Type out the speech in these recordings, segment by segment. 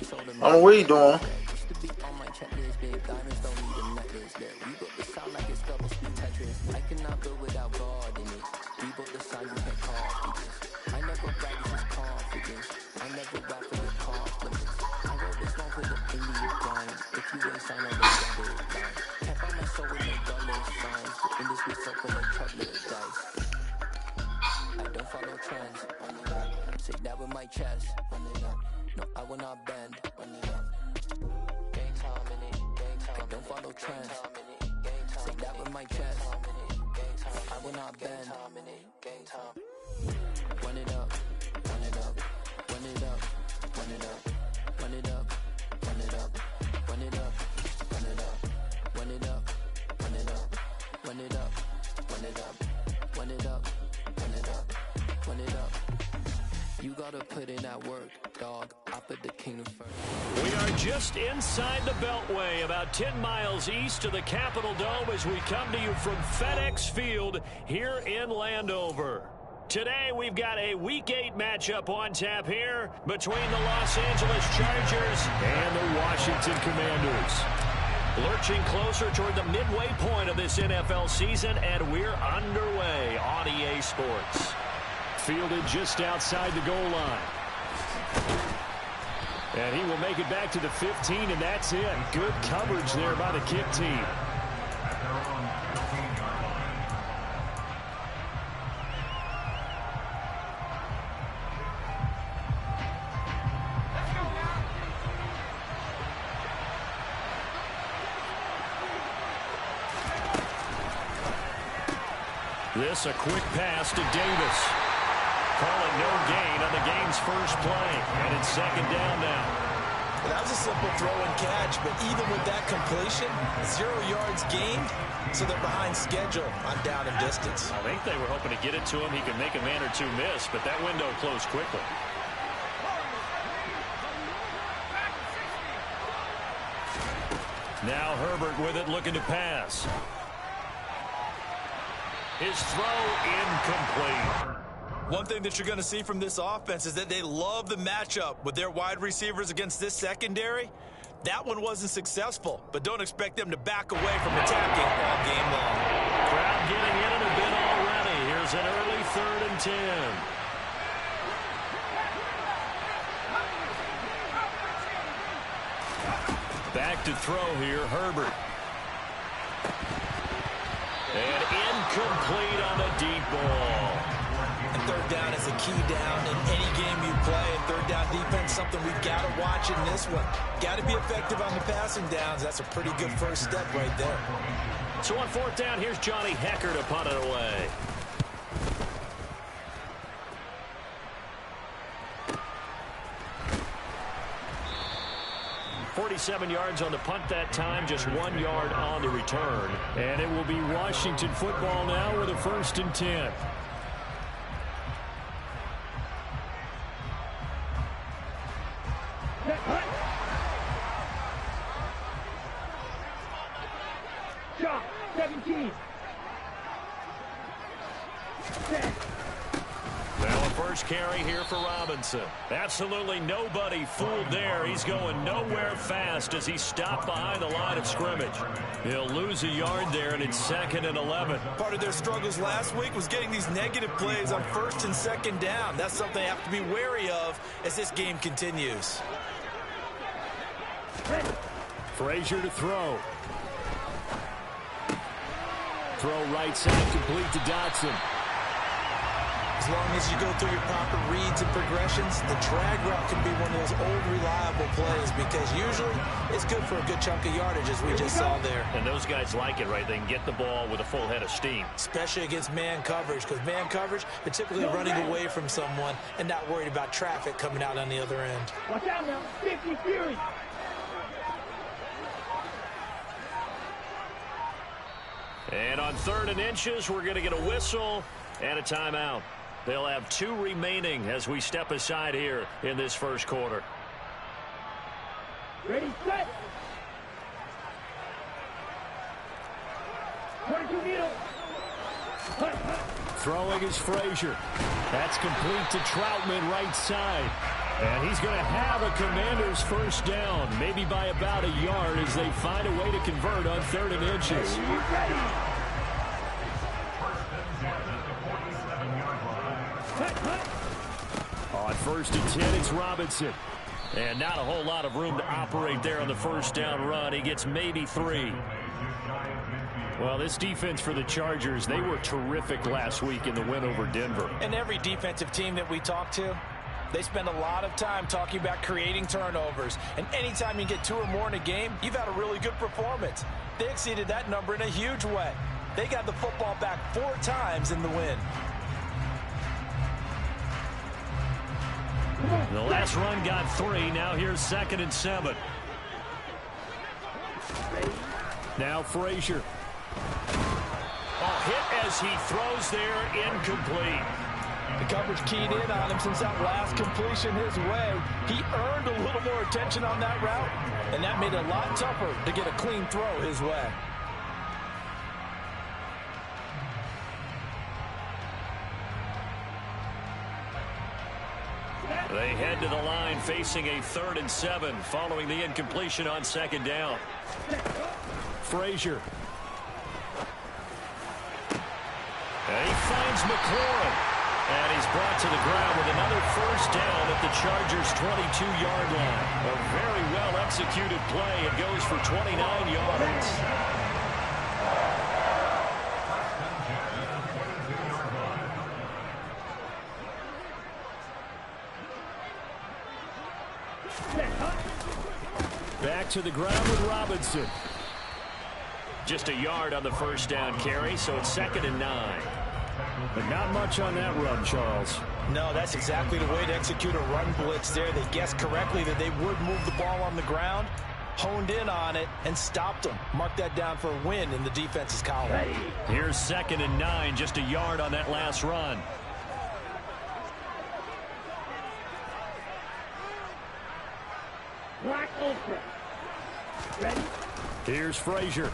What are you doing? We are just inside the Beltway, about 10 miles east of the Capitol Dome as we come to you from FedEx Field here in Landover. Today we've got a Week 8 matchup on tap here between the Los Angeles Chargers and the Washington Commanders. Lurching closer toward the midway point of this NFL season, and we're underway on EA Sports. Fielded just outside the goal line. And he will make it back to the 15, and that's it. Good coverage there by the kick team. This a quick pass to Davis. Call it no gain on the game's first play. And it's second down now. Well, that was a simple throw and catch, but even with that completion, 0 yards gained, so they're behind schedule on down and distance. I think they were hoping to get it to him. He could make a man or two miss, but that window closed quickly. Now Herbert with it, looking to pass. His throw incomplete. One thing that you're going to see from this offense is that they love the matchup with their wide receivers against this secondary. That one wasn't successful, but don't expect them to back away from attacking all game long. Crowd getting in it a bit already. Here's an early 3rd and 10. Back to throw here, Herbert. And incomplete on the deep ball. And third down is a key down in any game you play. And third down defense, something we've got to watch in this one. Got to be effective on the passing downs. That's a pretty good first step right there. So on 4th down, here's Johnny Hekker to punt it away. .47 yards on the punt that time, just 1 yard on the return. And it will be Washington football now with a 1st and 10. Shot 17. Now a first carry here for Robinson. Absolutely nobody fooled there. He's going nowhere fast as he stopped behind the line of scrimmage. He'll lose a yard there, and it's 2nd and 11. Part of their struggles last week was getting these negative plays on 1st and 2nd down. That's something they have to be wary of as this game continues. Frazier to throw. Throw right side, complete to Dotson. As long as you go through your proper reads and progressions, the drag route can be one of those old reliable plays because usually it's good for a good chunk of yardage as we just saw there. And those guys like it, right? They can get the ball with a full head of steam. Especially against man coverage, because man coverage, they're typically running away from someone and not worried about traffic coming out on the other end. Watch out now, 50 Fury. And on 3rd and inches, we're going to get a whistle and a timeout. They'll have 2 remaining as we step aside here in this first quarter. Ready, set. 22 needle. Throwing is Frazier. That's complete to Troutman right side. And he's going to have a Commanders first down, maybe by about a yard as they find a way to convert on 3rd and inches. On 1st and 10, it's Robinson. And not a whole lot of room to operate there on the first down run. He gets maybe 3. Well, this defense for the Chargers, they were terrific last week in the win over Denver. And every defensive team that we talk to, they spend a lot of time talking about creating turnovers. And anytime you get 2 or more in a game, you've had a really good performance. They exceeded that number in a huge way. They got the football back 4 times in the win. The last run got 3. Now here's 2nd and 7. Now Frazier. Hit as he throws there, incomplete. The coverage keyed in on him since that last completion his way. He earned a little more attention on that route, and that made it a lot tougher to get a clean throw his way. They head to the line facing a 3rd and 7 following the incompletion on 2nd down. Frazier. And he finds McLaurin. And he's brought to the ground with another first down at the Chargers' 22-yard line. A very well-executed play. It goes for 29 yards. Back to the ground with Robinson. Just a yard on the first down carry, so it's 2nd and 9. But not much on that run, Charles. No, that's exactly the way to execute a run blitz there. They guessed correctly that they would move the ball on the ground, honed in on it, and stopped them. Mark that down for a win in the defense's column. Here's 2nd and 9, just a yard on that last run. Black Ultra. Ready? Here's Frazier.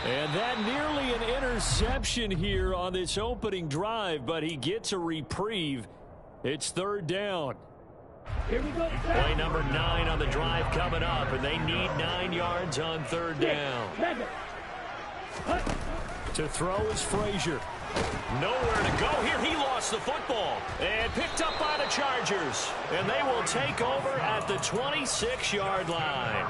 And that nearly an interception here on this opening drive, but he gets a reprieve. It's 3rd down. Here we go. Play number 9 on the drive coming up, and they need 9 yards on 3rd down. To throw is Frazier. Nowhere to go here. He lost the football and picked up by the Chargers. And they will take over at the 26-yard line.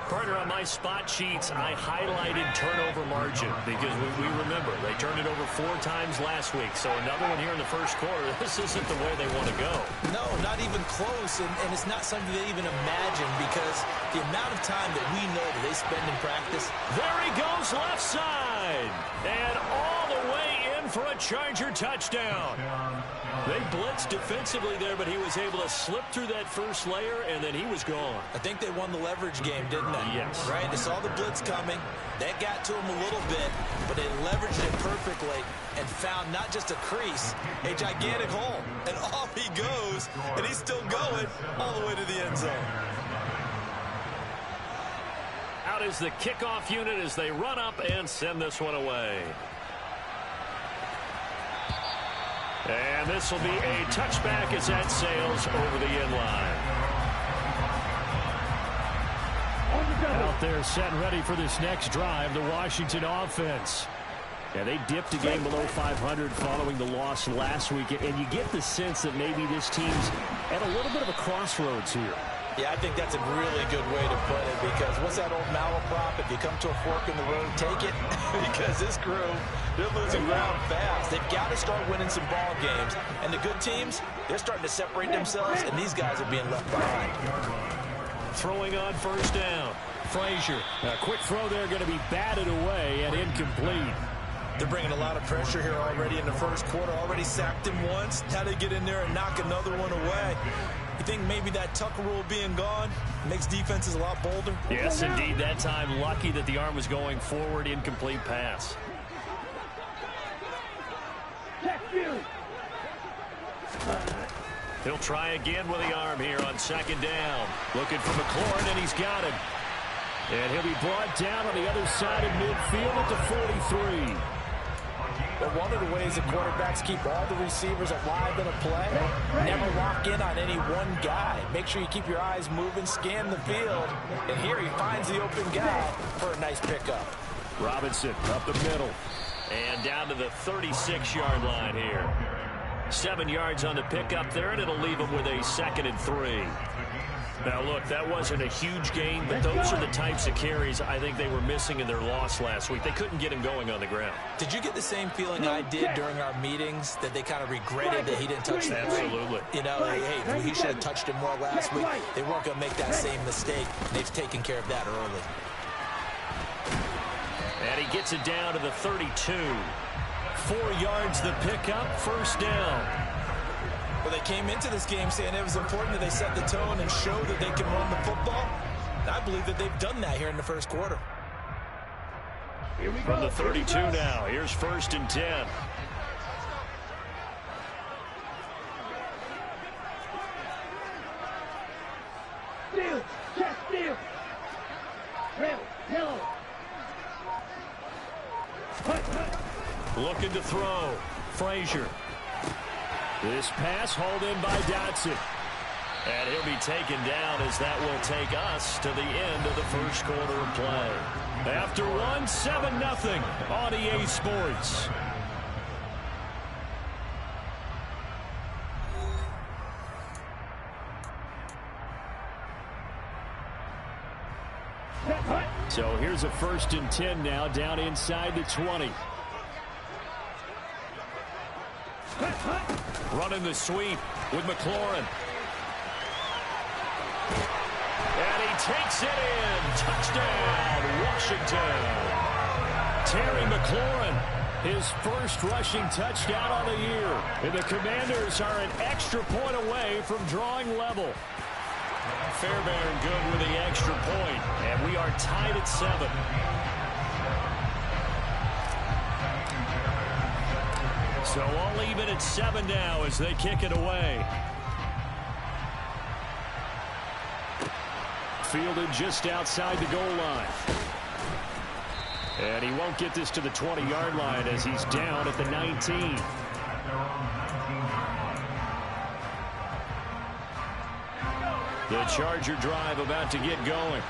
Partner, on my spot sheets, I highlighted turnover margin because we remember they turned it over 4 times last week. So another one here in the first quarter. This isn't the way they want to go. No, not even close, and it's not something they even imagine because the amount of time that we know that they spend in practice. There he goes left side. And all the way in for a Charger touchdown. They blitzed defensively there, but he was able to slip through that first layer, and then he was gone. I think they won the leverage game, didn't they? Yes. Right? They saw the blitz coming. That got to him a little bit, but they leveraged it perfectly and found not just a crease, a gigantic hole. And off he goes, and he's still going all the way to the end zone. Out is the kickoff unit as they run up and send this one away. And this will be a touchback as that sails over the end line. Out there set and ready for this next drive, the Washington offense. Yeah, they dipped a game below 500 following the loss last week, and you get the sense that maybe this team's at a little bit of a crossroads here. Yeah, I think that's a really good way to put it because what's that old malaprop? If you come to a fork in the road, take it. Because this crew, they're losing ground fast. They've got to start winning some ball games. And the good teams, they're starting to separate themselves, and these guys are being left behind. Throwing on first down. Frazier. A quick throw there going to be batted away and incomplete. They're bringing a lot of pressure here already in the first quarter. Already sacked him once. Now they get in there and knock another one away. You think maybe that Tucker rule being gone makes defenses a lot bolder? Yes, indeed. That time, lucky that the arm was going forward. Incomplete pass. He'll try again with the arm here on second down. Looking for McLaurin, and he's got him. And he'll be brought down on the other side of midfield at the 43. But one of the ways that quarterbacks keep all the receivers alive in a play, never lock in on any one guy. Make sure you keep your eyes moving, scan the field. And here he finds the open guy for a nice pickup. Robinson up the middle. And down to the 36-yard line here. 7 yards on the pickup there, and it'll leave him with a 2nd and 3. Now, look, that wasn't a huge gain, but those are the types of carries I think they were missing in their loss last week. They couldn't get him going on the ground. Did you get the same feeling I did during our meetings, that they kind of regretted that he didn't touch that? Absolutely. You know, hey, he should have touched him more last week. They weren't going to make that same mistake, and they've taken care of that early. And he gets it down to the 32. 4 yards the pickup, 1st down. Well, they came into this game saying it was important that they set the tone and show that they can run the football. And I believe that they've done that here in the first quarter. From the 32 now, here's 1st and 10. Steal, check, steal. Red, yellow. Looking to throw. Frazier. This pass hauled in by Dotson. And he'll be taken down as that will take us to the end of the first quarter of play. After one, 7-0 on EA Sports. So here's a 1st and 10 now, down inside the 20. Running the sweep with McLaurin. And he takes it in. Touchdown, Washington. Terry McLaurin, his first rushing touchdown on the year. And the Commanders are an extra point away from drawing level. Fairbairn good with the extra point. And we are tied at 7. So all even at 7 now as they kick it away. Fielded just outside the goal line. And he won't get this to the 20-yard line as he's down at the 19. The Charger drive about to get going.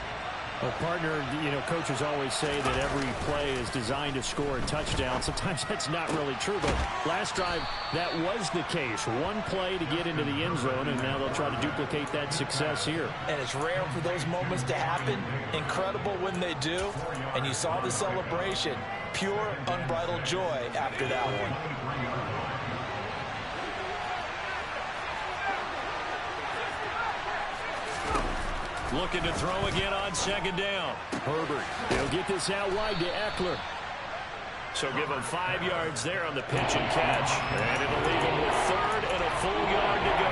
Well, partner, you know, coaches always say that every play is designed to score a touchdown. Sometimes that's not really true, but last drive, that was the case. One play to get into the end zone, and now they'll try to duplicate that success here. And it's rare for those moments to happen. Incredible when they do. And you saw the celebration. Pure, unbridled joy after that one. Looking to throw again on 2nd down. Herbert. He'll get this out wide to Eckler. So give him 5 yards there on the pitch and catch. And it'll leave him with 3rd and a full yard to go.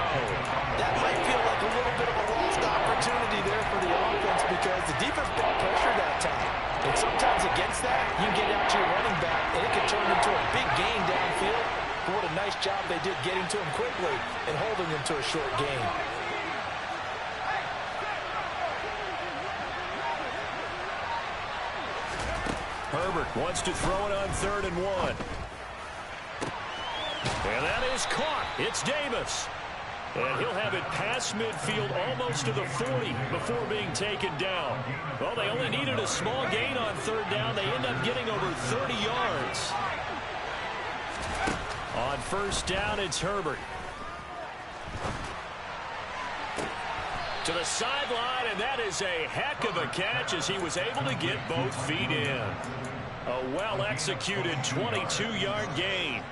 That might feel like a little bit of a lost opportunity there for the offense because the defense brought pressure that time. And sometimes against that, you can get out to your running back, and it can turn into a big gain downfield. But what a nice job they did getting to him quickly and holding him to a short gain. Herbert wants to throw it on 3rd and 1. And that is caught. It's Davis. And he'll have it past midfield almost to the 40 before being taken down. Well, they only needed a small gain on 3rd down. They end up getting over 30 yards. On 1st down, it's Herbert. To the sideline, and that is a heck of a catch as he was able to get both feet in. A well-executed 22-yard gain.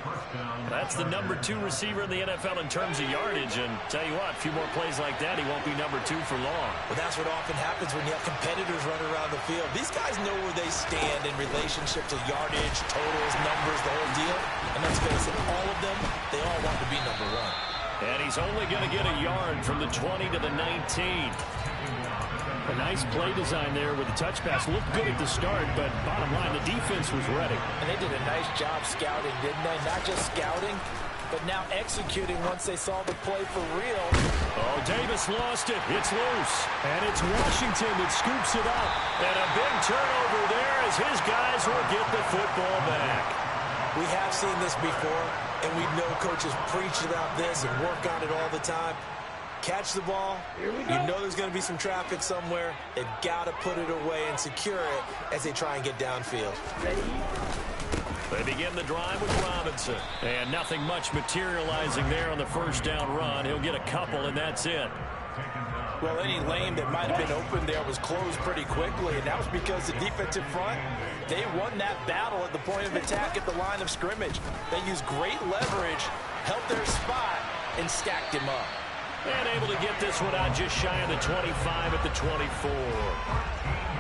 That's the number 2 receiver in the NFL in terms of yardage, and tell you what, a few more plays like that, he won't be number 2 for long. Well, that's what often happens when you have competitors running around the field. These guys know where they stand in relationship to yardage, totals, numbers, the whole deal. And let's face it, all of them, they all want to be number 1. And he's only going to get a yard from the 20 to the 19. A nice play design there with the touch pass. Looked good at the start, but bottom line, the defense was ready. And they did a nice job scouting, didn't they? Not just scouting, but now executing once they saw the play for real. Oh, Davis lost it. It's loose. And it's Washington that scoops it up. And a big turnover there as his guys will get the football back. We have seen this before, and we know coaches preach about this and work on it all the time. Catch the ball, you know there's going to be some traffic somewhere. They've got to put it away and secure it as they try and get downfield. They begin the drive with Robinson. And nothing much materializing there on the first down run. He'll get a couple, and that's it. Well, any lane that might have been open there was closed pretty quickly, and that was because the defensive front, they won that battle at the point of attack at the line of scrimmage. They used great leverage, held their spot, and stacked him up. And able to get this one out just shy of the 25 at the 24.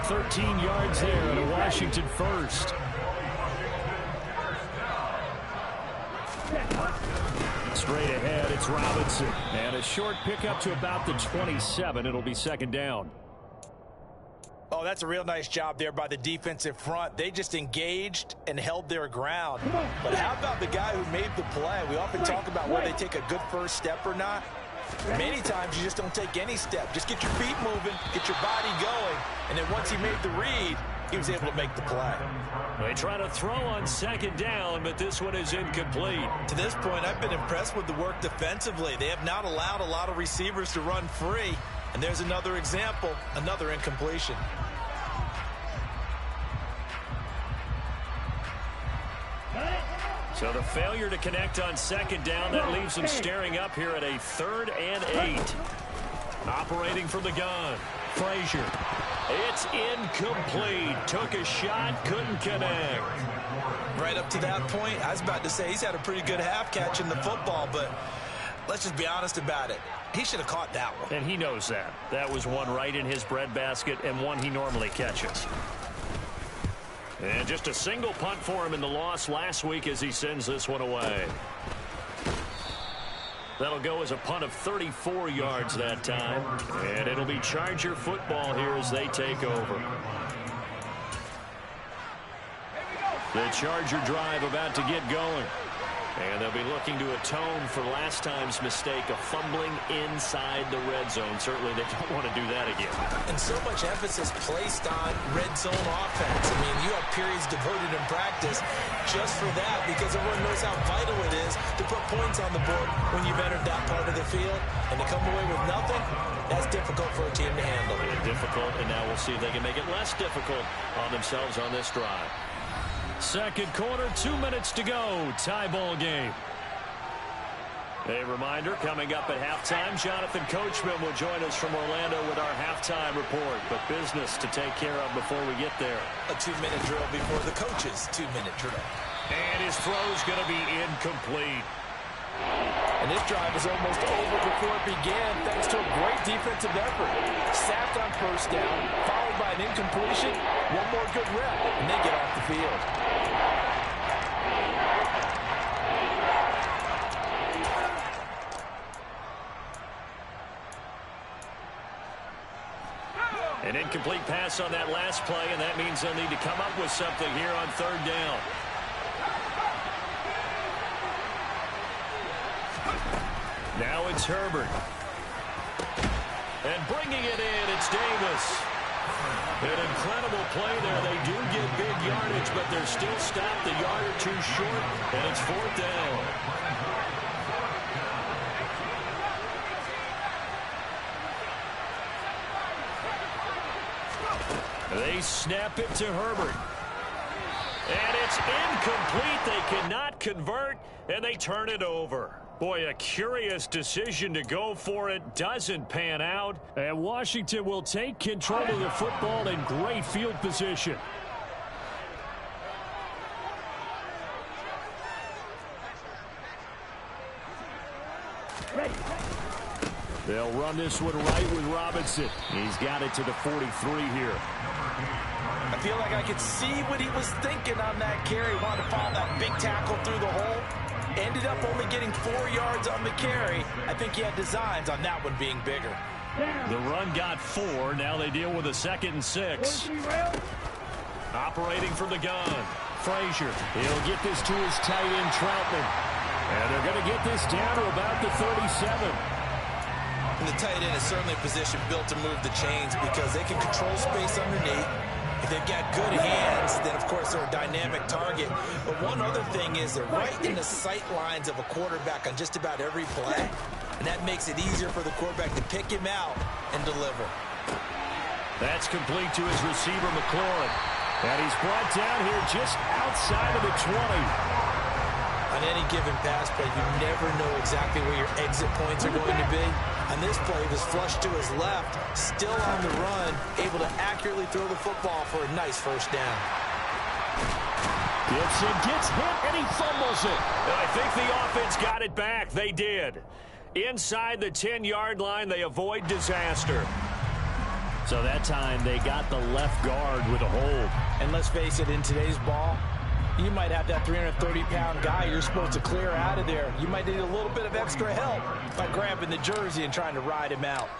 13 yards there at a Washington first. Straight ahead, it's Robinson. And a short pickup to about the 27. It'll be second down. Oh, that's a real nice job there by the defensive front. They just engaged and held their ground. But how about the guy who made the play? We often talk about whether they take a good first step or not. Many times you just don't take any step. Just get your feet moving, get your body going, and then once he made the read, he was able to make the play. They try to throw on second down, but this one is incomplete. To this point, I've been impressed with the work defensively. They have not allowed a lot of receivers to run free. And there's another example, another incompletion. So the failure to connect on second down, that leaves them staring up here at a 3rd and 8. Operating from the gun, Frazier. It's incomplete. Took a shot, couldn't connect. Right up to that point, I was about to say he's had a pretty good half catching the football, but let's just be honest about it. He should have caught that one. And he knows that. That was one right in his breadbasket and one he normally catches. And just a single punt for him in the loss last week as he sends this one away. That'll go as a punt of 34 yards that time. And it'll be Charger football here as they take over. The Charger drive about to get going. And they'll be looking to atone for last time's mistake of fumbling inside the red zone. Certainly they don't want to do that again. And so much emphasis placed on red zone offense. I mean, you have periods devoted in practice just for that because everyone knows how vital it is to put points on the board when you've entered that part of the field. And to come away with nothing, that's difficult for a team to handle. Difficult, and now we'll see if they can make it less difficult on themselves on this drive. Second quarter, 2 minutes to go. Tie ball game. A reminder, coming up at halftime, Jonathan Coachman will join us from Orlando with our halftime report. But business to take care of before we get there. A 2-minute drill before the coach's 2-minute drill. And his throw's going to be incomplete. And this drive is almost over before it began thanks to a great defensive effort. Sacked on first down, followed by an incompletion, one more good rep, and they get off the field. An incomplete pass on that last play, and that means they'll need to come up with something here on third down. Now it's Herbert. And bringing it in, it's Davis. An incredible play there. They do get big yardage, but they're still stopped a yard or two short, and it's fourth down. They snap it to Herbert. And it's incomplete. They cannot convert, and they turn it over. Boy, a curious decision to go for it. Doesn't pan out. And Washington will take control of the football in great field position. They'll run this one right with Robinson. He's got it to the 43 here. I feel like I could see what he was thinking on that carry. Wanted to follow that big tackle through the hole. Ended up only getting 4 yards on the carry. I think he had designs on that one being bigger. The run got 4. Now they deal with a 2nd and 6. Operating from the gun. Frazier. He'll get this to his tight end, Troutman. And they're going to get this down to about the 37. And the tight end is certainly a position built to move the chains because they can control space underneath. If they've got good hands, then, of course, they're a dynamic target. But one other thing is they're right in the sight lines of a quarterback on just about every play. And that makes it easier for the quarterback to pick him out and deliver. That's complete to his receiver, McLaurin. And he's brought down here just outside of the 20. On any given pass play, you never know exactly where your exit points are going to be. On this play, he was flushed to his left, still on the run, able to accurately throw the football for a nice first down. Gibson gets hit, and he fumbles it. I think the offense got it back. They did. Inside the 10-yard line, they avoid disaster. So that time, they got the left guard with a hold. And let's face it, in today's ball, you might have that 330-pound guy you're supposed to clear out of there. You might need a little bit of extra help by grabbing the jersey and trying to ride him out.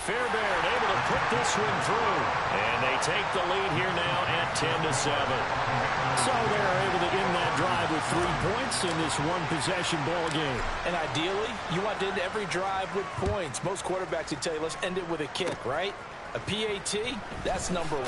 Fairbairn able to put this one through. And they take the lead here now at 10-7. So they're able to end that drive with 3 points in this one-possession ball game. And ideally, you want to end every drive with points. Most quarterbacks would tell you, let's end it with a kick, right? A PAT, that's number 1.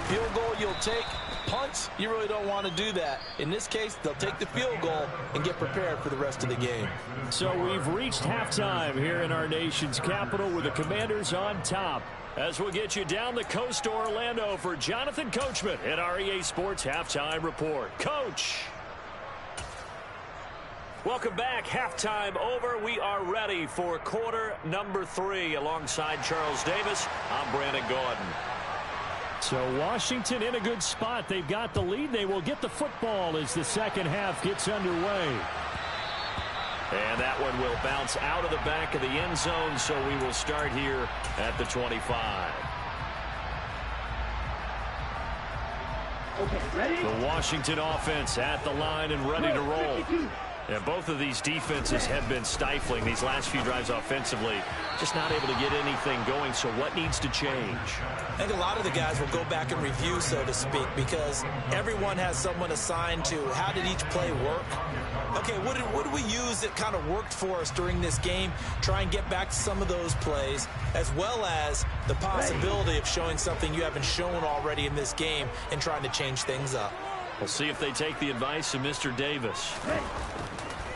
Field goal you'll take. Punts, you really don't want to do that. In this case, they'll take the field goal and get prepared for the rest of the game. So we've reached halftime here in our nation's capital with the Commanders on top. As we'll get you down the coast to Orlando for Jonathan Coachman at our EA Sports Halftime Report. Coach! Welcome back. Halftime over. We are ready for quarter number 3. Alongside Charles Davis, I'm Brandon Gaudin. So Washington in a good spot. They've got the lead. They will get the football as the second half gets underway. And that one will bounce out of the back of the end zone, so we will start here at the 25. Okay, ready? The Washington offense at the line and ready to roll. Yeah, both of these defenses have been stifling these last few drives offensively. Just not able to get anything going, so what needs to change? I think a lot of the guys will go back and review, so to speak, because everyone has someone assigned to how did each play work. Okay, what did we use that kind of worked for us during this game? Try and get back to some of those plays, as well as the possibility of showing something you haven't shown already in this game and trying to change things up. We'll see if they take the advice of Mr. Davis.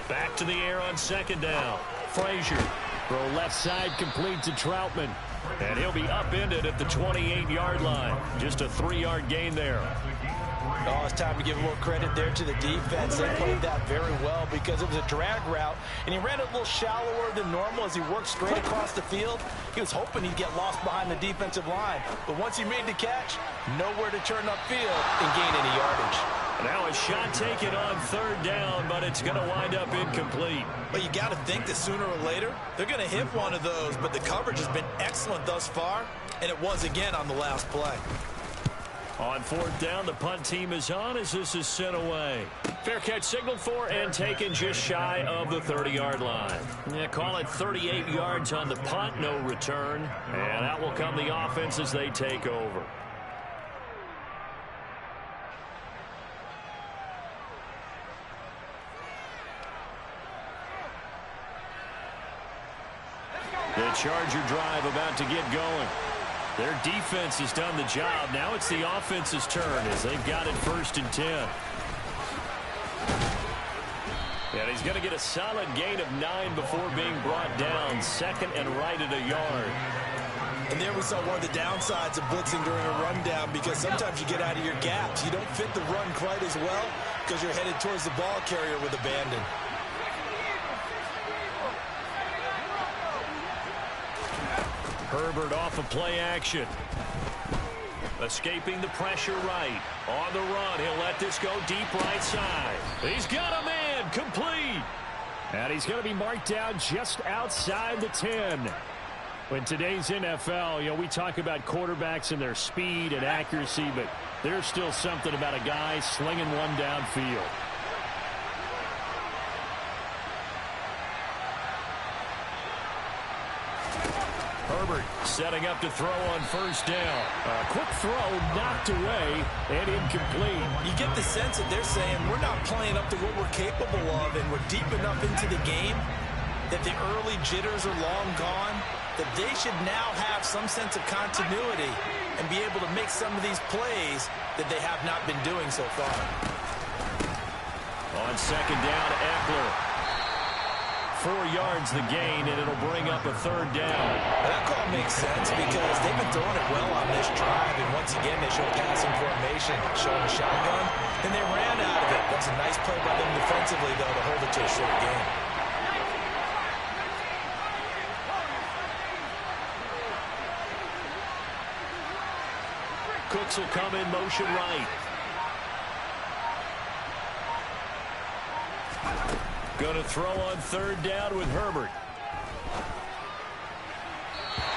Back to the air on second down. Frazier. Throw left side complete to Troutman. And he'll be upended at the 28-yard line. Just a 3-yard gain there. Oh, it's time to give a little credit there to the defense. They played that very well because it was a drag route, and he ran it a little shallower than normal as he worked straight across the field. He was hoping he'd get lost behind the defensive line, but once he made the catch, nowhere to turn upfield and gain any yardage. Now a shot taken on third down, but it's going to wind up incomplete. But you got to think that sooner or later, they're going to hit one of those, but the coverage has been excellent thus far, and it was again on the last play. On fourth down, the punt team is on as this is sent away. Fair catch signaled for and taken just shy of the 30-yard line. Yeah, call it 38 yards on the punt, no return. And out will come the offense as they take over. The Charger drive about to get going. Their defense has done the job. Now it's the offense's turn as they've got it 1st and 10. And he's going to get a solid gain of 9 before being brought down. Second and right at a yard. And there we saw one of the downsides of blitzing during a rundown, because sometimes you get out of your gaps. You don't fit the run quite as well because you're headed towards the ball carrier with abandon. Herbert off of play action. Escaping the pressure right. On the run, he'll let this go deep right side. He's got a man, complete. And he's going to be marked down just outside the 10. In today's NFL, we talk about quarterbacks and their speed and accuracy, but there's still something about a guy slinging one downfield. Herbert setting up to throw on first down. A quick throw knocked away and incomplete. You get the sense that they're saying we're not playing up to what we're capable of, and we're deep enough into the game that the early jitters are long gone. that they should now have some sense of continuity and be able to make some of these plays that they have not been doing so far. On second down, Eckler. 4 yards the gain, and it'll bring up a third down. That call makes sense because they've been throwing it well on this drive, and once again, they showed passing formation, showing a shotgun, and they ran out of it. That's a nice play by them defensively, though, to hold it to a short game. Cooks will come in motion right. Going to throw on third down with Herbert.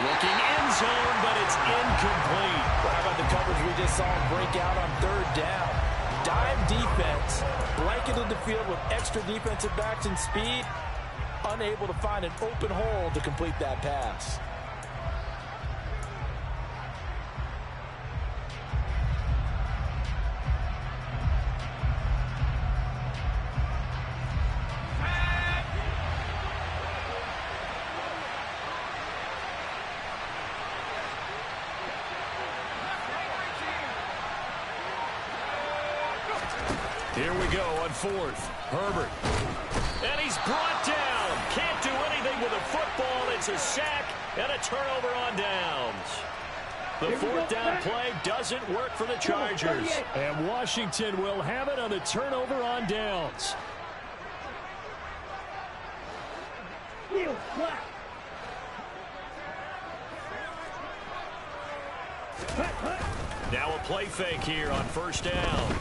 Looking end zone, but it's incomplete. How about the coverage we just saw him break out on third down? Dime defense, blanketed the field with extra defensive backs and speed, unable to find an open hole to complete that pass. Here we go on fourth. Herbert. And he's brought down. Can't do anything with a football. It's a sack and a turnover on downs. The fourth down play doesn't work for the Chargers. And Washington will have it on the turnover on downs. Now a play fake here on first down.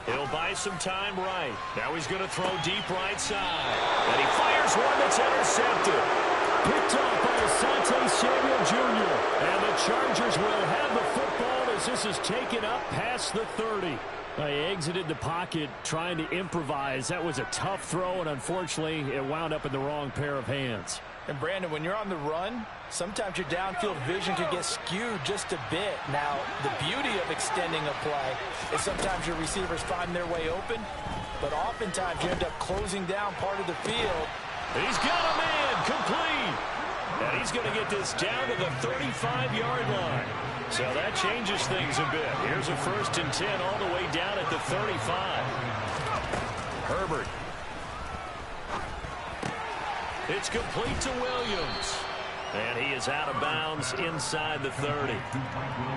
He'll buy some time right. Now he's going to throw deep right side. And he fires one that's intercepted. Picked off by Asante Samuel Jr. And the Chargers will have the football as this is taken up past the 30. He exited the pocket trying to improvise. That was a tough throw, and unfortunately, it wound up in the wrong pair of hands. And Brandon, when you're on the run, sometimes your downfield vision can get skewed just a bit. Now, the beauty of extending a play is sometimes your receivers find their way open, but oftentimes you end up closing down part of the field. He's got a man complete. And he's going to get this down to the 35-yard line. So that changes things a bit. Here's a 1st and 10 all the way down at the 35. Herbert. It's complete to Williams. And he is out of bounds inside the 30.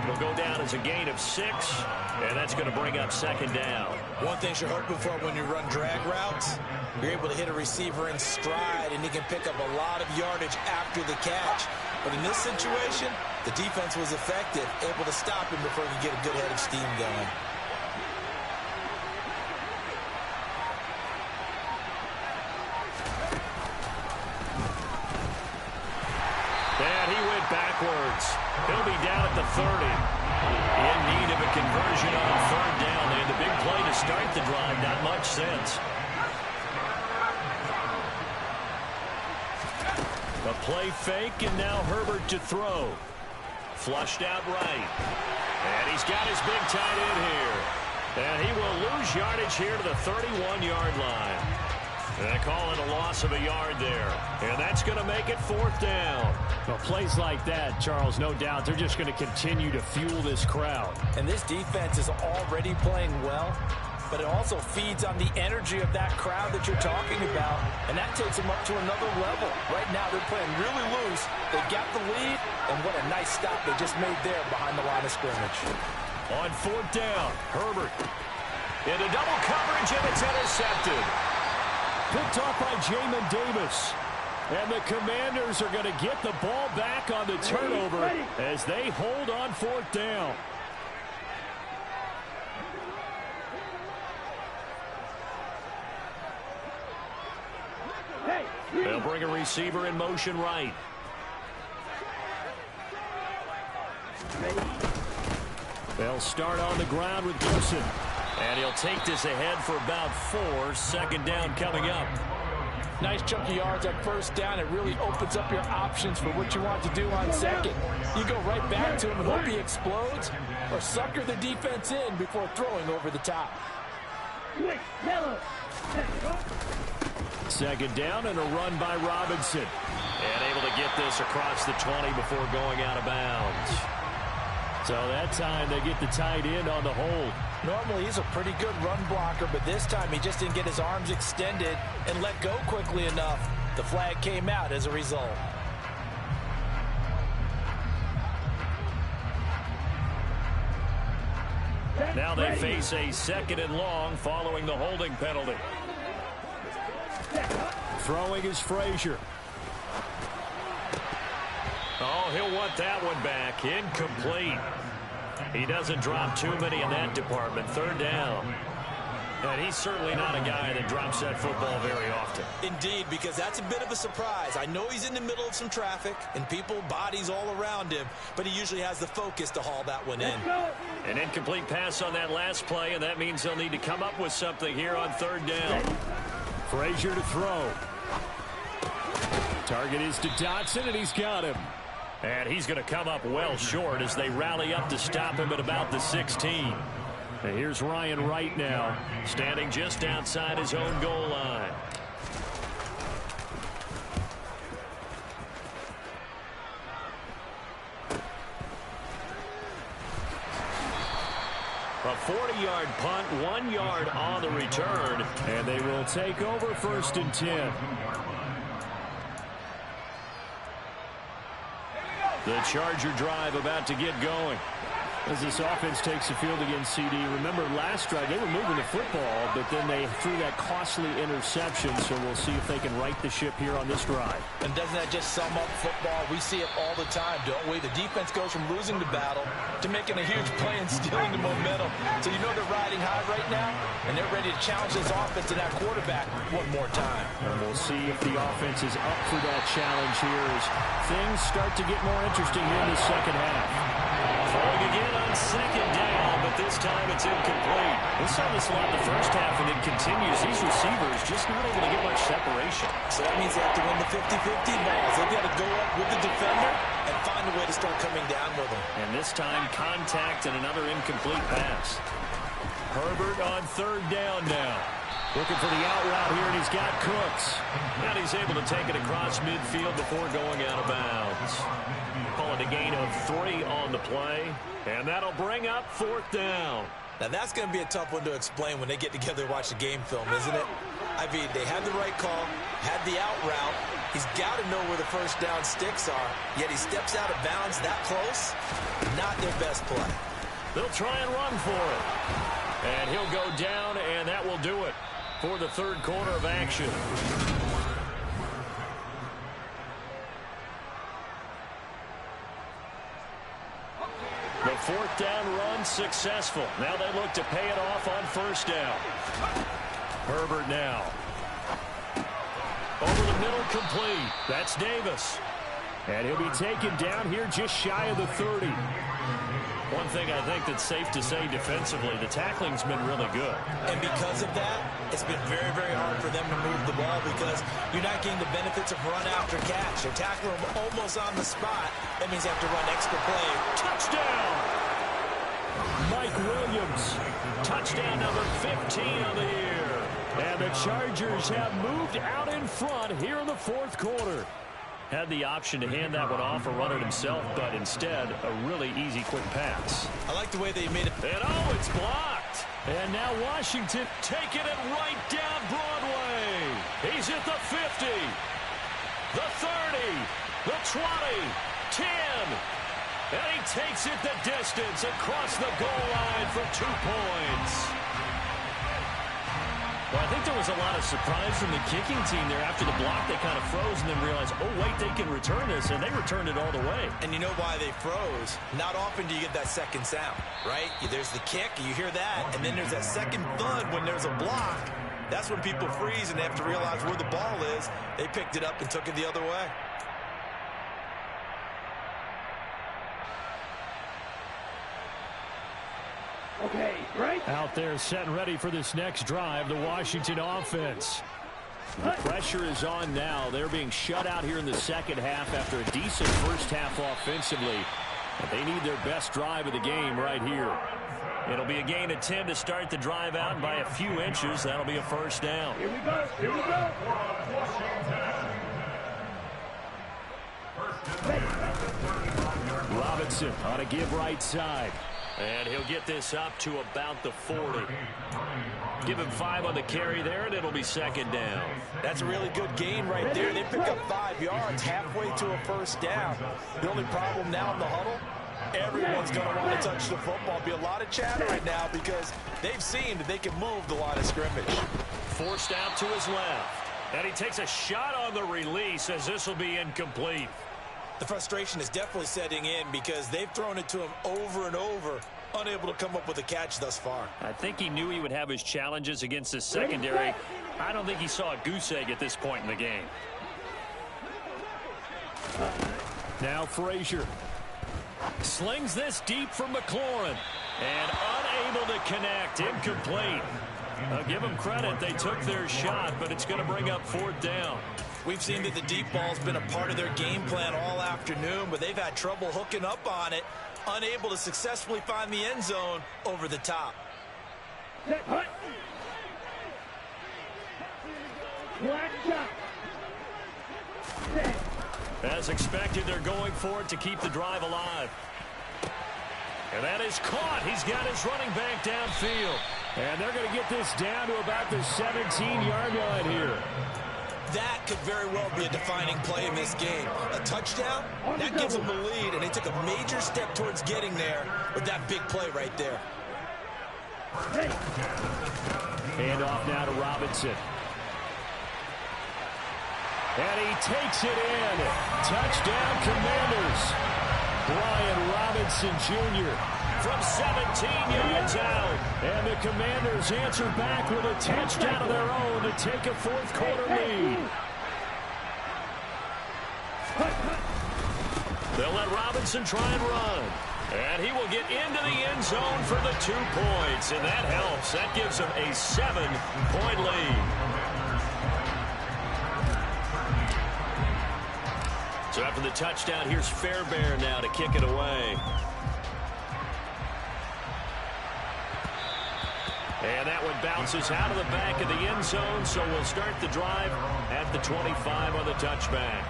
It'll go down as a gain of 6, and that's going to bring up second down. One thing you're hoping for when you run drag routes, you're able to hit a receiver in stride, and he can pick up a lot of yardage after the catch. But in this situation, the defense was effective, able to stop him before he could get a good head of steam going. And he went backwards. He'll be down at the 30. In need of a conversion on third down. They had the big play to start the drive. Not much sense. A play fake, and now Herbert to throw. Flushed out right. And he's got his big tight end here. And he will lose yardage here to the 31-yard line. And they call it a loss of a yard there. And that's going to make it 4th down. Well, plays like that, Charles, no doubt, they're just going to continue to fuel this crowd. And this defense is already playing well, but it also feeds on the energy of that crowd that you're talking about, and that takes them up to another level. Right now, they're playing really loose. They got the lead, and what a nice stop they just made there behind the line of scrimmage. On 4th down, Herbert. Into double coverage, and it's intercepted. Picked off by Jamin Davis. And the Commanders are going to get the ball back on the turnover as they hold on 4th down. They'll bring a receiver in motion right. They'll start on the ground with Gibson. And he'll take this ahead for about 4. 2nd down coming up. Nice chunky yards at first down. It really opens up your options for what you want to do on second. You go right back to him and hope he explodes, or sucker the defense in before throwing over the top. 2nd down and a run by Robinson. And able to get this across the 20 before going out of bounds. So that time they get the tight end on the hold. Normally he's a pretty good run blocker, but this time he just didn't get his arms extended and let go quickly enough. The flag came out as a result. Now they face a 2nd and long following the holding penalty. Throwing is Frazier. Oh, he'll want that one back. Incomplete. He doesn't drop too many in that department. 3rd down. And he's certainly not a guy that drops that football very often. Indeed, because that's a bit of a surprise. I know he's in the middle of some traffic and people, bodies all around him, but he usually has the focus to haul that one in. An incomplete pass on that last play, and that means they'll need to come up with something here on 3rd down. Frazier to throw. Target is to Dotson, and he's got him. And he's going to come up well short as they rally up to stop him at about the 16. And here's Ryan Wright now, standing just outside his own goal line. A 40-yard punt, 1 yard on the return, and they will take over 1st and 10. The Charger drive about to get going. As this offense takes the field against CD, remember last drive they were moving the football, but then they threw that costly interception, so we'll see if they can right the ship here on this drive. And doesn't that just sum up football? We see it all the time, don't we? The defense goes from losing the battle to making a huge play and stealing the momentum. So you know they're riding high right now, and they're ready to challenge this offense and that quarterback one more time. And we'll see if the offense is up for that challenge here as things start to get more interesting here in the 2nd half. Throwing again on 2nd down, but this time it's incomplete. We saw this a lot in the 1st half, and it continues. These receivers just not able to get much separation. So that means they have to win the 50-50 balls. They've got to go up with the defender and find a way to start coming down with them. And this time, contact and another incomplete pass. Herbert on 3rd down now. Looking for the out route here, and he's got Cooks. And he's able to take it across midfield before going out of bounds. Call it a gain of 3 on the play, and that'll bring up 4th down. Now, that's going to be a tough one to explain when they get together and watch the game film, isn't it? I mean, they had the right call, had the out route. He's got to know where the 1st down sticks are, yet he steps out of bounds that close. Not their best play. They'll try and run for it. And he'll go down, and that will do it for the 3rd quarter of action. The 4th down run successful. Now they look to pay it off on 1st down. Herbert now. Over the middle, complete. That's Davis. And he'll be taken down here just shy of the 30. One thing I think that's safe to say defensively, the tackling's been really good. And because of that, it's been very, very hard for them to move the ball because you're not getting the benefits of run after catch. They're tackling them almost on the spot. That means they have to run extra play. Touchdown! Mike Williams. Touchdown number 15 on the year. And the Chargers have moved out in front here in the 4th quarter. Had the option to hand that one off or run it himself, but instead, a really easy, quick pass. I like the way they made it. And oh, it's blocked. And now Washington taking it right down Broadway. He's at the 50, the 30, the 20, 10. And he takes it the distance across the goal line for 2 points. Well, I think there was a lot of surprise from the kicking team there. After the block, they kind of froze and then realized, oh, wait, they can return this, and they returned it all the way. And you know why they froze? Not often do you get that second sound, right? There's the kick, you hear that, and then there's that second thud when there's a block. That's when people freeze and they have to realize where the ball is. They picked it up and took it the other way. Okay, right. Out there setting ready for this next drive, the Washington offense. The pressure is on now. They're being shut out here in the 2nd half after a decent 1st half offensively. But they need their best drive of the game right here. It'll be a gain of 10 to start the drive out, and by a few inches, that'll be a 1st down. Here we go. Here we go. Robinson on a give right side. And he'll get this up to about the 40. Give him 5 on the carry there, and it'll be second down. That's a really good gain right there. They pick up 5 yards halfway to a first down. The only problem now in the huddle, everyone's going to want to touch the football. Be a lot of chatter right now because they've seen that they can move the line of scrimmage. Forced out to his left. And he takes a shot on the release as this will be incomplete. The frustration is definitely setting in because they've thrown it to him over and over, unable to come up with a catch thus far. I think he knew he would have his challenges against his secondary. I don't think he saw a goose egg at this point in the game. Now Frazier slings this deep from McLaurin and unable to connect. Incomplete. I'll give them credit. They took their shot, but it's going to bring up 4th down. We've seen that the deep ball's been a part of their game plan all afternoon, but they've had trouble hooking up on it, unable to successfully find the end zone over the top. As expected, they're going for it to keep the drive alive. And that is caught. He's got his running back downfield. And they're going to get this down to about the 17-yard line here. That could very well be a defining play in this game. A touchdown, that gives them the lead, and they took a major step towards getting there with that big play right there. Hand off now to Robinson. And he takes it in. Touchdown, Commanders. Brian Robinson Jr. from 17 yards out. And the Commanders answer back with a touchdown of their own to take a 4th quarter lead. They'll let Robinson try and run. And he will get into the end zone for the 2 points. And that helps. That gives them a 7-point lead. So after the touchdown, here's Fairbairn now to kick it away. And that one bounces out of the back of the end zone, so we'll start the drive at the 25 on the touchback.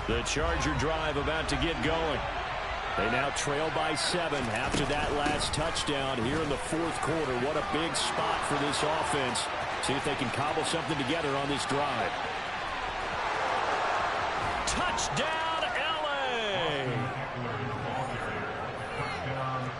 The Charger drive about to get going. They now trail by 7 after that last touchdown here in the 4th quarter. What a big spot for this offense. See if they can cobble something together on this drive. Touchdown, L.A.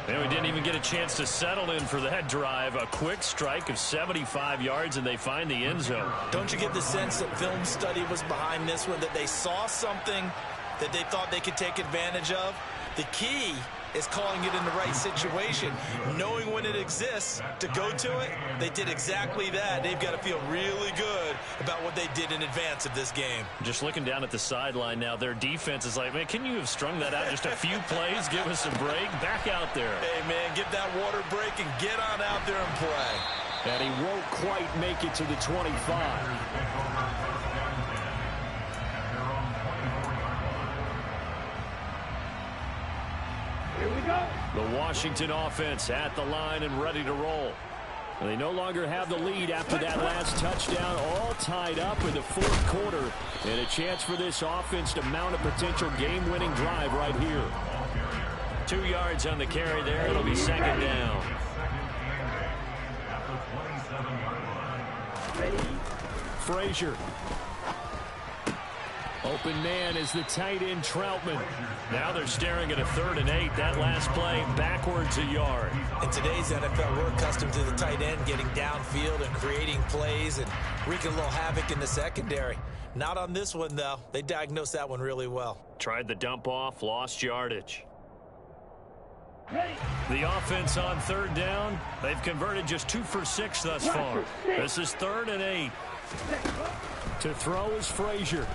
And we didn't even get a chance to settle in for that drive. A quick strike of 75 yards, and they find the end zone. Don't you get the sense that film study was behind this one, that they saw something that they thought they could take advantage of? The key is calling it in the right situation, knowing when it exists to go to it. They did exactly that. They've got to feel really good about what they did in advance of this game. Just looking down at the sideline now, their defense is like, man, can you have strung that out just a few plays? Give us a break. Back out there. Hey, man, get that water break and get on out there and play. And he won't quite make it to the 25. Here we go. The Washington offense at the line and ready to roll. They no longer have the lead after that last touchdown, all tied up in the 4th quarter. And a chance for this offense to mount a potential game-winning drive right here. 2 yards on the carry there. It'll be second down. Frazier. Open man is the tight end Troutman. Now they're staring at a 3rd and 8. That last play backwards a yard. In today's NFL, we're accustomed to the tight end getting downfield and creating plays and wreaking a little havoc in the secondary. Not on this one, though. They diagnosed that one really well. Tried the dump off, lost yardage. The offense on 3rd down. They've converted just 2 for 6 thus far. This is 3rd and 8. To throw is Frazier.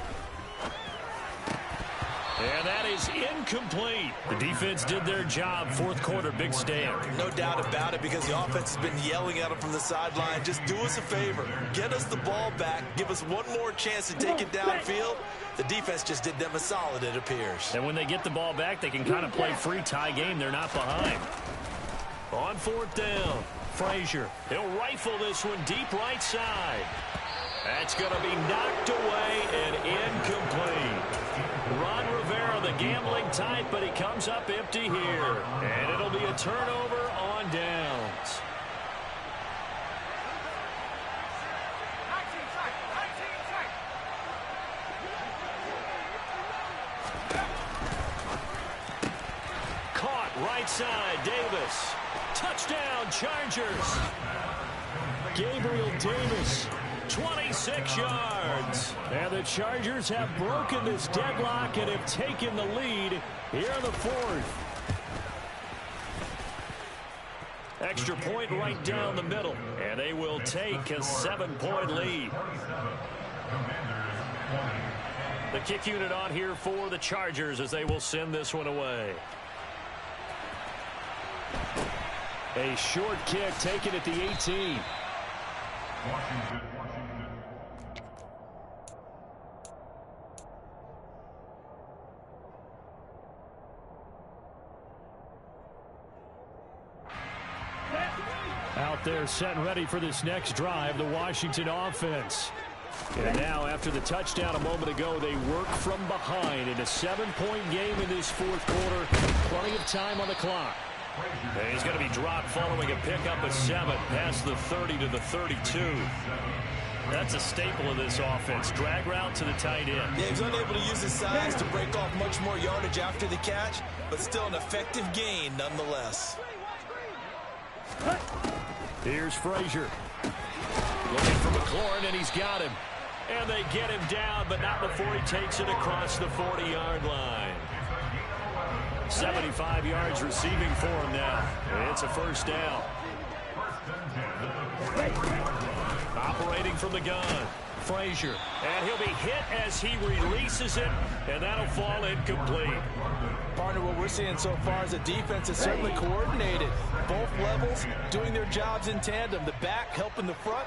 And that is incomplete. The defense did their job. 4th quarter, big stand. No doubt about it, because the offense has been yelling at them from the sideline. Just do us a favor. Get us the ball back. Give us one more chance to take it downfield. The defense just did them a solid, it appears. And when they get the ball back, they can kind of play free tie game. They're not behind. On fourth down, Frazier. He'll rifle this one deep right side. That's going to be knocked away and incomplete. Ron Rivera, the gambling type, but he comes up empty here. And it'll be a turnover on downs. Caught right side, Davis. Touchdown, Chargers. Gabriel Davis, 26 yards. And the Chargers have broken this deadlock and have taken the lead here in the fourth. Extra point right down the middle. And they will take a 7-point lead. The kick unit on here for the Chargers as they will send this one away. A short kick taken at the 18. Out there set and ready for this next drive, the Washington offense. And now after the touchdown a moment ago, they work from behind in a 7-point game in this fourth quarter. Plenty of time on the clock. And he's going to be dropped following a pickup of 7 past the 30 to the 32. That's a staple of this offense. Drag route to the tight end. Yeah, he's unable to use his size to break off much more yardage after the catch, but still an effective gain nonetheless. Here's Frazier. Looking for McLaurin, and he's got him. And they get him down, but not before he takes it across the 40-yard line. 75 yards receiving for him now. It's a first down. Operating from the gun, Frazier. And he'll be hit as he releases it, and that'll fall incomplete. Partner, what we're seeing so far is the defense is certainly coordinated. Both levels doing their jobs in tandem. The back helping the front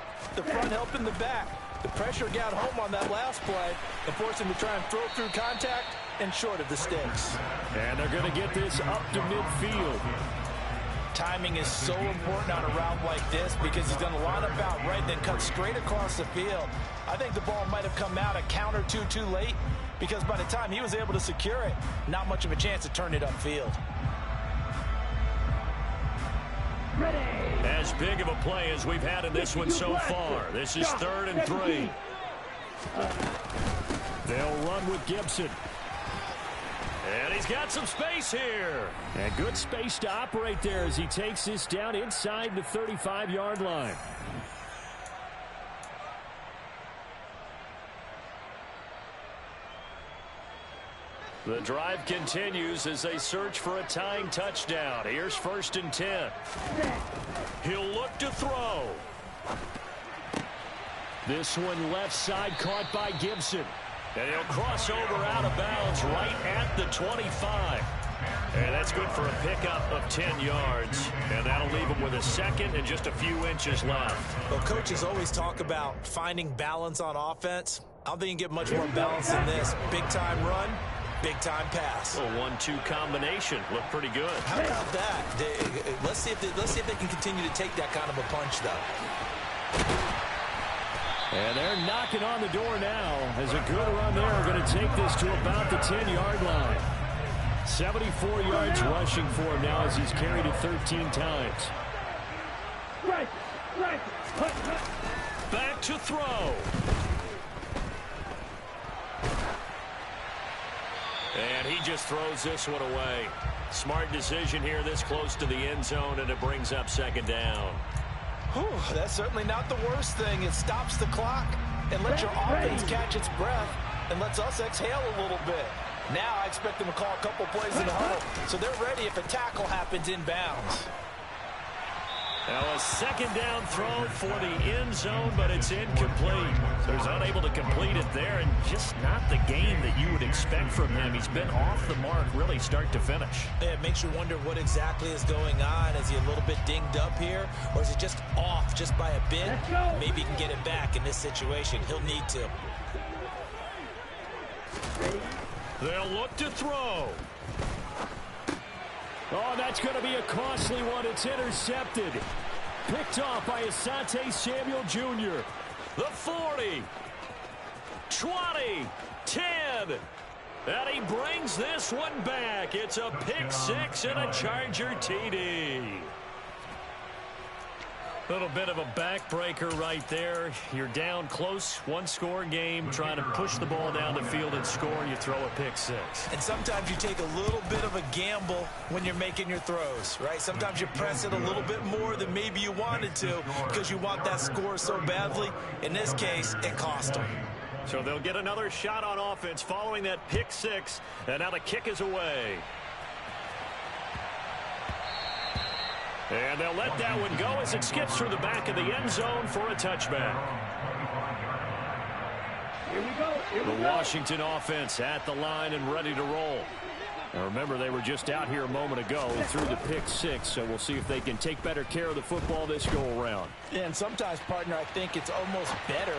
helping the back. The pressure got home on that last play and forced him to try and throw through contact and short of the sticks. And they're going to get this up to midfield. Timing is so important on a route like this because he's going to line up out right and then cut straight across the field. I think the ball might have come out a count or two too late because by the time he was able to secure it, not much of a chance to turn it upfield. As big of a play as we've had in this one so far. This is 3rd and 3. They'll run with Gibson. And he's got some space here. And good space to operate there as he takes this down inside the 35-yard line. The drive continues as they search for a tying touchdown. Here's 1st and 10. He'll look to throw. This one left side caught by Gibson. And he'll cross over out of bounds right at the 25. And that's good for a pickup of 10 yards. And that'll leave him with a second and just a few inches left. Well, coaches always talk about finding balance on offense. I don't think you can get much more balance than this. Big-time run, big-time pass. A 1-2 combination. Looked pretty good. How about that? Let's see if they can continue to take that kind of a punch, though. And they're knocking on the door now as a good run there are going to take this to about the 10-yard line. 74 yards rushing for him now as he's carried it 13 times. Back to throw. And he just throws this one away. Smart decision here this close to the end zone, and it brings up 2nd down. Whew, that's certainly not the worst thing. It stops the clock and lets your offense catch its breath and lets us exhale a little bit. Now I expect them to call a couple plays in the huddle so they're ready if a tackle happens inbounds. Now a 2nd down throw for the end zone, but it's incomplete. So he's unable to complete it there, and just not the game that you would expect from him. He's been off the mark really start to finish. Yeah, it makes you wonder what exactly is going on. Is he a little bit dinged up here, or is he just off just by a bit? Maybe he can get it back in this situation. He'll need to. They'll look to throw. Oh, that's going to be a costly one. It's intercepted. Picked off by Asante Samuel Jr. The 40. 20. 10. And he brings this one back. It's a pick six and a Charger TD. Little bit of a backbreaker right there. You're down close, one-score game, trying to push the ball down the field and score. You throw a pick six. And sometimes you take a little bit of a gamble when you're making your throws, right? Sometimes you press it a little bit more than maybe you wanted to because you want that score so badly. In this case, it cost them. So they'll get another shot on offense following that pick six, and now the kick is away. And they'll let that one go as it skips through the back of the end zone for a touchback. Here we go. The Washington offense at the line and ready to roll. Now remember, they were just out here a moment ago through the pick six, so we'll see if they can take better care of the football this go-around. Yeah, and sometimes, partner, I think it's almost better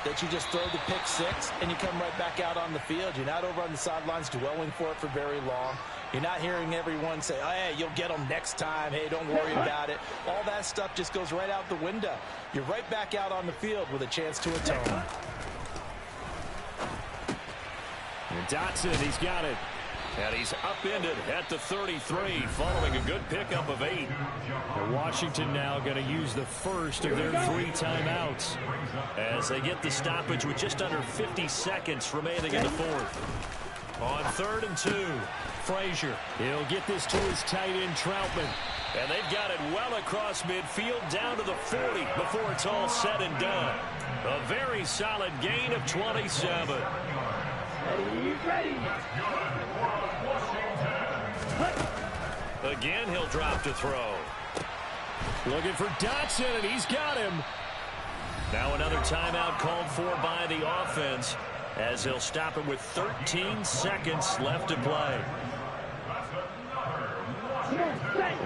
that you just throw the pick six and you come right back out on the field. You're not over on the sidelines dwelling for it for very long. You're not hearing everyone say, oh, hey, you'll get them next time. Hey, don't worry about it. All that stuff just goes right out the window. You're right back out on the field with a chance to atone. And Dotson, he's got it. And he's upended at the 33 following a good pickup of 8. And Washington now going to use the first of their 3 timeouts as they get the stoppage with just under 50 seconds remaining in the fourth. On 3rd and 2, Frazier. He'll get this to his tight end, Troutman. And they've got it well across midfield down to the 40 before it's all said and done. A very solid gain of 27. Ready. Again, he'll drop to throw. Looking for Dotson, and he's got him. Now another timeout called for by the offense as he'll stop it with 13 seconds left to play.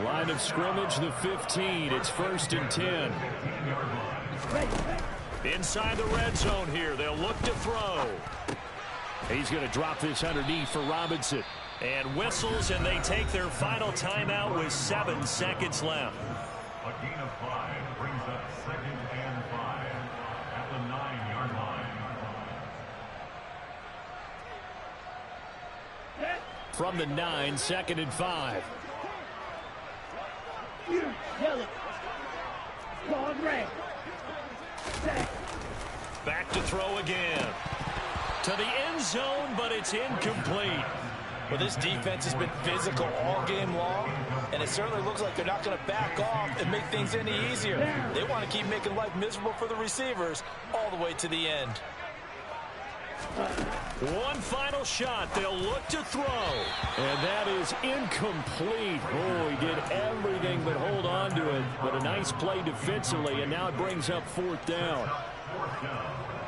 Line of scrimmage, the 15. It's 1st and 10. Inside the red zone here. They'll look to throw. He's going to drop this underneath for Robinson. And whistles, and they take their final timeout with 7 seconds left. A gain of 5 brings up 2nd and 5 at the 9-yard line. From the 9, 2nd and 5. Yellow. Ball red. Back to throw again. To the end zone, but it's incomplete. Well, this defense has been physical all game long, and it certainly looks like they're not going to back off and make things any easier. They want to keep making life miserable for the receivers all the way to the end. One final shot. They'll look to throw. And that is incomplete. Oh, he did everything but hold on to it. But a nice play defensively, and now it brings up 4th down.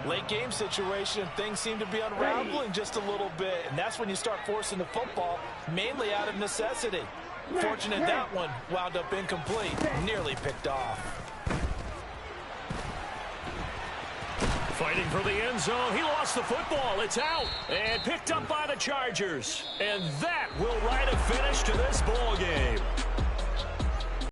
Late game situation, things seem to be unraveling just a little bit, and that's when you start forcing the football, mainly out of necessity. Fortunate that one wound up incomplete, nearly picked off. Fighting for the end zone. He lost the football. It's out and picked up by the Chargers. And that will write a finish to this ball game.